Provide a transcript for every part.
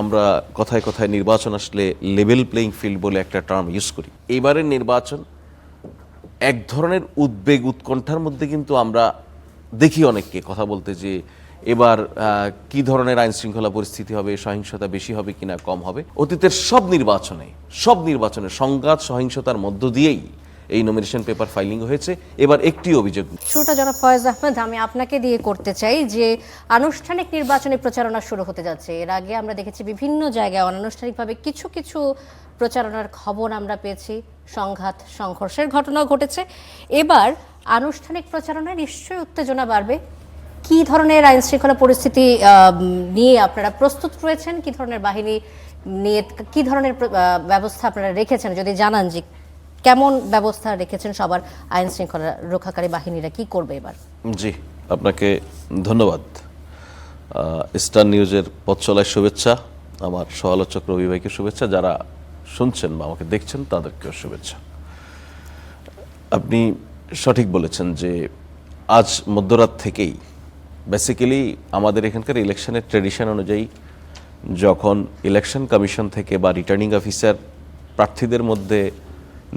আমরা কথায় কথায় নির্বাচন আসলে লেভেল প্লেইং ফিল্ড বলে একটা টার্ম ইউজ করি। এইবারের নির্বাচন এক ধরনের উদ্বেগ উৎকণ্ঠার মধ্যে কিন্তু আমরা দেখি অনেককে কথা বলতে যে এবার কি ধরনের আইন শৃঙ্খলা পরিস্থিতি হবে, সহিংসতা বেশি হবে কিনা কম হবে। অতীতের সব নির্বাচনে সংঘাত সহিংসতার মধ্য দিয়েই এই নমিনেশন পেপার ফাইলিং হয়েছে। এবার একটি অভিযোগ শুরুটা জনাব ফয়েজ আহমেদ, আমি আপনাকে দিয়ে করতে চাই যে আনুষ্ঠানিক নির্বাচনী প্রচারণা শুরু হতে যাচ্ছে। এর আগে আমরা দেখেছি বিভিন্ন জায়গায় অনানুষ্ঠানিকভাবে কিছু কিছু প্রচারণার খবর আমরা পেয়েছি, সংঘাত সংঘর্ষের ঘটনাও ঘটেছে। এবার আনুষ্ঠানিক প্রচারণায় নিশ্চয়ই উত্তেজনা বাড়বে। কি ধরনের আইন শৃঙ্খলা পরিস্থিতি নিয়ে আপনারা প্রস্তুত রয়েছেন, কি ধরনের বাহিনী নিয়ে কি ধরনের ব্যবস্থা আপনারা রেখেছেন যদি জানান, যে কেমন ব্যবস্থা রেখেছেন সবার, আইন শৃঙ্খলা রক্ষাকারী বাহিনীরা কি করবে এবার? জি, আপনাকে ধন্যবাদ। স্টার নিউজের পথ চলায় শুভেচ্ছা, আমার সহ-আলোচক রবি ভাইকে শুভেচ্ছা, যারা শুনছেন বা আমাকে দেখছেন তাদেরকেও শুভেচ্ছা। আপনি সঠিক বলেছেন যে আজ মধ্যরাত থেকেই বেসিক্যালি আমাদের এখানকার ইলেকশনের ট্রেডিশন অনুযায়ী যখন ইলেকশন কমিশন থেকে বা রিটার্নিং অফিসার প্রার্থীদের মধ্যে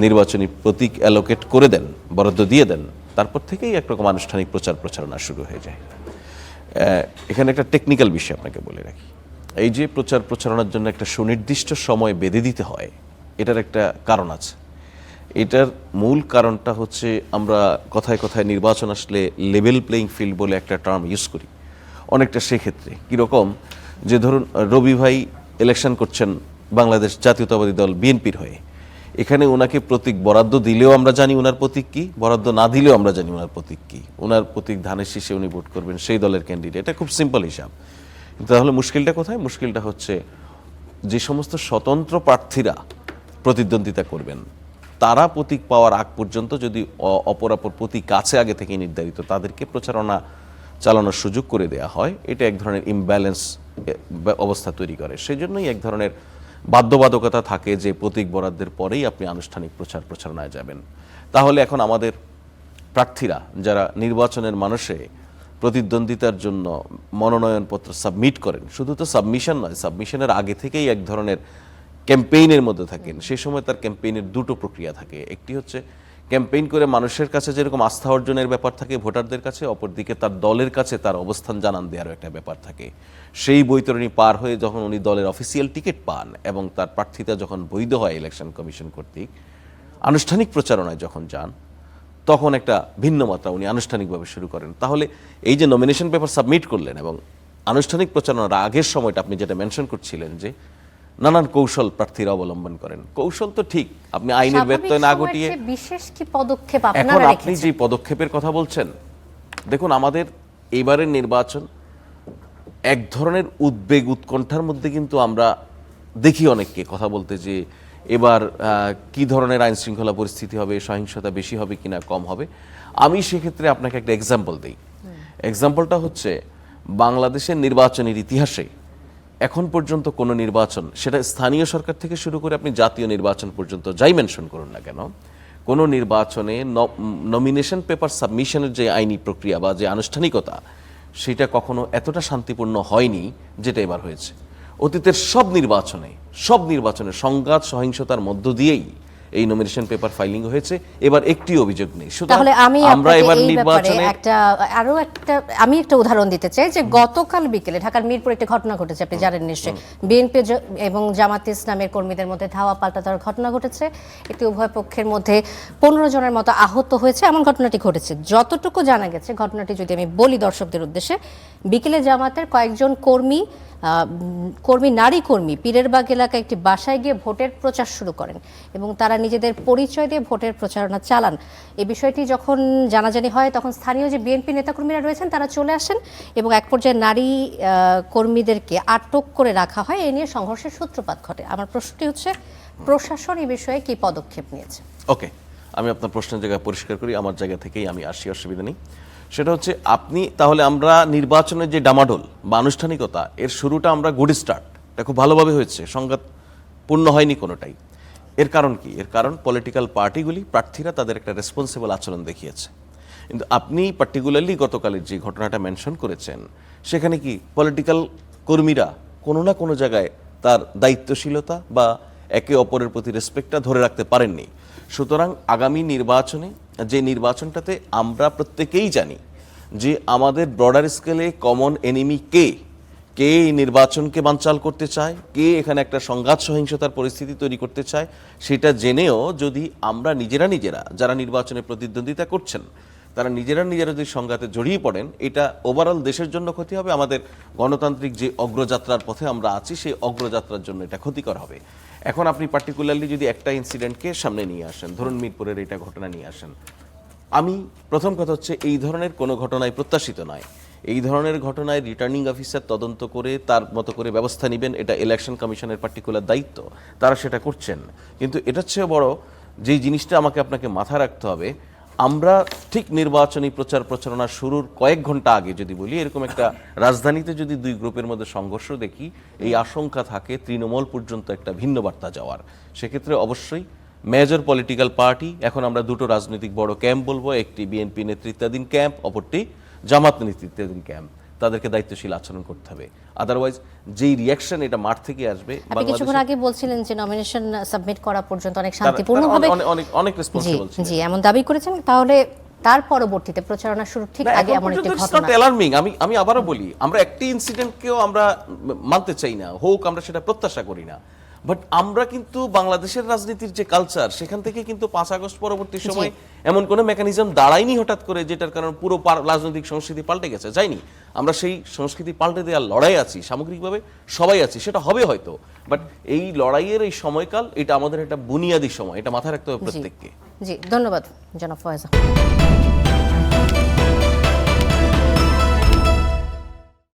নির্বাচনী প্রতীক অ্যালোকেট করে দেন, বরাদ্দ দিয়ে দেন, তারপর থেকেই একরকম আনুষ্ঠানিক প্রচারণা শুরু হয়ে যায়। এখানে একটা টেকনিক্যাল বিষয় আপনাকে বলে রাখি, এই যে প্রচারণার জন্য একটা সুনির্দিষ্ট সময় বেঁধে দিতে হয়, এটার একটা কারণ আছে। এটার মূল কারণটা হচ্ছে আমরা কথায় কথায় নির্বাচন আসলে লেভেল প্লেইং ফিল্ড বলে একটা টার্ম ইউজ করি। অনেকটা সেক্ষেত্রে কীরকম, যে ধরুন রবি ভাই ইলেকশন করছেন বাংলাদেশ জাতীয়তাবাদী দল বিএনপির হয়ে, এখানে ওনাকে প্রতীক বরাদ্দ দিলেও আমরা জানি ওনার প্রতীক কি, বরাদ্দ না দিলেও আমরা জানি ওনার প্রতীক কি। ওনার প্রতীক ধানের শীষে উনি ভোট করবেন সেই দলের ক্যান্ডিডেট, এটা খুব সিম্পল হিসাব। তাহলে মুশকিলটা কোথায়? মুশকিলটা হচ্ছে যে সমস্ত স্বতন্ত্র প্রার্থীরা প্রতিদ্বন্দ্বিতা করবেন, তারা প্রতীক পাওয়ার আগ পর্যন্ত যদি অপরাপর প্রতীক কাছে আগে থেকে নির্ধারিত, তাদেরকে প্রচারণা চালানোর সুযোগ করে দেওয়া হয়, এটা এক ধরনের ইমব্যালেন্স অবস্থা তৈরি করে। সেই জন্যই এক ধরনের বাধ্যবাধকতা থাকে যে প্রতীক বরাদ্দের পরেই আপনি আনুষ্ঠানিক প্রচারণায় যাবেন। তাহলে এখন আমাদের প্রার্থীরা যারা নির্বাচনের মানুষে প্রতিদ্বন্দ্বিতার জন্য মনোনয়নপত্র সাবমিট করেন, শুধু তো সাবমিশন নয়, সাবমিশনের আগে থেকেই এক ধরনের ক্যাম্পেইনের মধ্যে থাকেন। সেই সময় তার ক্যাম্পেইনের দুটো প্রক্রিয়া থাকে। একটি হচ্ছে ক্যাম্পেইন করে মানুষের কাছে যেরকম আস্থা অর্জনের ব্যাপার থাকে ভোটারদের কাছে, অপরদিকে তার দলের কাছে তার অবস্থান জানান দেওয়ারও একটা ব্যাপার থাকে। সেই বৈতরণী পার হয়ে যখন উনি দলের অফিসিয়াল টিকিট পান এবং তার প্রার্থিতা যখন বৈধ হয় ইলেকশন কমিশন কর্তৃক, আনুষ্ঠানিক প্রচারণায় যখন যান, তখন একটা ভিন্ন মাত্রা উনি আনুষ্ঠানিকভাবে শুরু করেন। তাহলে এই যে নমিনেশন পেপার সাবমিট করলেন এবং আনুষ্ঠানিক প্রচারণার আগের সময়টা আপনি যেটা মেনশন করছিলেন যে নানান কৌশল প্রার্থীরা অবলম্বন করেন, কৌশল তো ঠিক, আপনি আইনের ব্যত্যয় না ঘটিয়ে বিশেষ কি পদক্ষেপ এখন আপনি যে পদক্ষেপের কথা বলছেন, দেখুন আমাদের এবারের নির্বাচন এক ধরনের উদ্বেগ উৎকণ্ঠার মধ্যে কিন্তু আমরা দেখি অনেককে কথা বলতে যে এবার কি ধরনের আইন শৃঙ্খলা পরিস্থিতি হবে, সহিংসতা বেশি হবে কিনা কম হবে। আমি সেক্ষেত্রে আপনাকে একটা এক্সাম্পল দিই। এক্সাম্পলটা হচ্ছে বাংলাদেশের নির্বাচনের ইতিহাসে এখন পর্যন্ত কোনো নির্বাচন, সেটা স্থানীয় সরকার থেকে শুরু করে আপনি জাতীয় নির্বাচন পর্যন্ত যাই মেনশন করুন না কেন, কোনো নির্বাচনে নমিনেশন পেপার সাবমিশনের যে আইনি প্রক্রিয়া বা যে আনুষ্ঠানিকতা, সেটা কখনো এতটা শান্তিপূর্ণ হয়নি যেটা এবার হয়েছে। অতীতের সব নির্বাচনে সংঘাত সহিংসতার মধ্য দিয়েই এই নমিনেশন পেপার ফাইলিং হয়েছে। এবার একটি অভিযোগ নেই। তাহলে আমরা এবার নির্বাচনে আমি একটা উদাহরণ দিতে চাই যে গতকাল বিকেলে ঢাকার মিরপুর একটা ঘটনা ঘটেছে, আপনি জানেন নিশ্চয়ই। বিএনপি এবং জামাত ইসলামের কর্মীদের মধ্যে ধাওয়া পাল্টানোর ঘটনা ঘটেছে। এতে উভয় পক্ষের মধ্যে 15 জনের মতো আহত হয়েছে, এমন ঘটনাটি ঘটেছে। যতটুকু জানা গেছে, ঘটনাটি যদি আমি বলি দর্শকদের উদ্দেশ্যে, বিকেলে জামাতের কয়েকজন নারী কর্মী পীরেরবাগ এলাকায় একটি বাসায় গিয়ে ভোটের প্রচার শুরু করেন এবং তারা নিজেদের পরিচয় দিয়ে ভোটের প্রচারণা চালান। এই বিষয়টি যখন জানাজানি হয়, তখন স্থানীয় যে বিএনপি নেতাকর্মীরা রয়েছেন তারা চলে আসেন এবং এক পর্যায়ে নারী কর্মীদেরকে আটক করে রাখা হয়। এ নিয়ে সংঘর্ষের সূত্রপাত ঘটে। আমার প্রশ্নটি হচ্ছে, প্রশাসন এই বিষয়ে কি পদক্ষেপ নিয়েছে? ওকে, আমি আপনার প্রশ্নের জায়গায় পরিষ্কার করি, আমার জায়গা থেকেই আমি আসি, অসুবিধা নেই। সেটা হচ্ছে আপনি তাহলে আমরা নির্বাচনের যে ডামাডোল বা আনুষ্ঠানিকতা, এর শুরুটা আমরা গুড স্টার্ট, এটা খুব ভালোভাবে হয়েছে, সংঘাত পূর্ণ হয়নি কোনোটাই। এর কারণ কি? এর কারণ পলিটিক্যাল পার্টিগুলি, প্রার্থীরা তাদের একটা রেসপন্সিবল আচরণ দেখিয়েছে। কিন্তু আপনি পার্টিকুলারলি গতকালের যে ঘটনাটা মেনশন করেছেন, সেখানে কি পলিটিক্যাল কর্মীরা কোনো না কোনো জায়গায় তার দায়িত্বশীলতা বা একে অপরের প্রতি রেসপেক্টটা ধরে রাখতে পারেননি। সুতরাং আগামী নির্বাচনে, যে নির্বাচনটাতে আমরা প্রত্যেকেই জানি যে আমাদের ব্রডার স্কেলে কমন এনিমি কে এই নির্বাচনকে বানচাল করতে চায়, কে এখানে একটা সংঘাত সহিংসতার পরিস্থিতি তৈরি করতে চায়, সেটা জেনেও যদি আমরা নিজেরা যারা নির্বাচনে প্রতিদ্বন্দ্বিতা করছেন তারা নিজেরা যদি সংঘাতে জড়িয়ে পড়েন, এটা ওভারঅল দেশের জন্য ক্ষতি হবে। আমাদের গণতান্ত্রিক যে অগ্রযাত্রার পথে আমরা আছি সেই অগ্রযাত্রার জন্য এটা ক্ষতিকর হবে। এখন আপনি পার্টিকুলারলি যদি একটা ইনসিডেন্টকে সামনে নিয়ে আসেন, ধরুন মিরপুরের এটা ঘটনা নিয়ে আসেন, আমি প্রথম কথা হচ্ছে এই ধরনের কোনো ঘটনায় প্রত্যাশিত নয়। এই ধরনের ঘটনায় রিটার্নিং অফিসার তদন্ত করে তার মতো করে ব্যবস্থা নেবেন, এটা ইলেকশন কমিশনের পার্টিকুলার দায়িত্ব, তারা সেটা করছেন। কিন্তু এটার চেয়ে বড় যেই জিনিসটা আমাকে আপনাকে মাথায় রাখতে হবে, আমরা ঠিক নির্বাচনী প্রচারণা শুরুর কয়েক ঘন্টা আগে যদি বলি, এরকম একটা রাজধানীতে যদি দুই গ্রুপের মধ্যে সংঘর্ষ দেখি, এই আশঙ্কা থাকে তৃণমূল পর্যন্ত একটা ভিন্ন বার্তা যাওয়ার। সেক্ষেত্রে অবশ্যই মেজর পলিটিক্যাল পার্টি, এখন আমরা দুটো রাজনৈতিক বড় ক্যাম্প বলবো, একটি বিএনপি নেতৃত্বাধীন ক্যাম্প, অপরটি জামাত নেতৃত্বাধীন ক্যাম্প, তাদেরকে দায়িত্বশীল আচরণ করতে হবে। আদারওয়াইজ যেই রিয়াকশন এটা মাঠ থেকে আসবে। আপনি কিছুক্ষণ আগে বলছিলেন যে নমিনেশন সাবমিট করা পর্যন্ত অনেক শান্তিপূর্ণভাবে অনেক রেসপন্সিবল ছিল। জি, এমন দাবি করেছেন। তাহলে তার পরবর্তীতে প্রচারণা শুরু ঠিক আগে এমন একটি ঘটনা, অ্যালার্মিং। আমি আবারও বলি, আমরা একটি ইনসিডেন্টকেও আমরা মানতে চাই না, হোক আমরা সেটা প্রত্যাশা করি না, বাট আমরা কিন্তু বাংলাদেশের রাজনীতির যে কালচার, সেখান থেকে কিন্তু 5 আগস্ট পরবর্তী সময় এমন কোনো মেকানিজম দাঁড়ায়নি হঠাৎ করে, যেটার কারণে পুরো রাজনৈতিক সংস্কৃতি পাল্টে গেছে, যায়নি। আমরা সেই সংস্কৃতি পাল্টে দেওয়ার লড়াই আছি, সামগ্রিকভাবে সবাই আছি, সেটা হবে হয়তো, বাট এই লড়াইয়ের এই সময়কাল, এটা আমাদের একটা বুনিয়াদী সময়, এটা মাথায় রাখতে হবে প্রত্যেককে। জি, ধন্যবাদ জনাব ফয়েজ আহমেদ।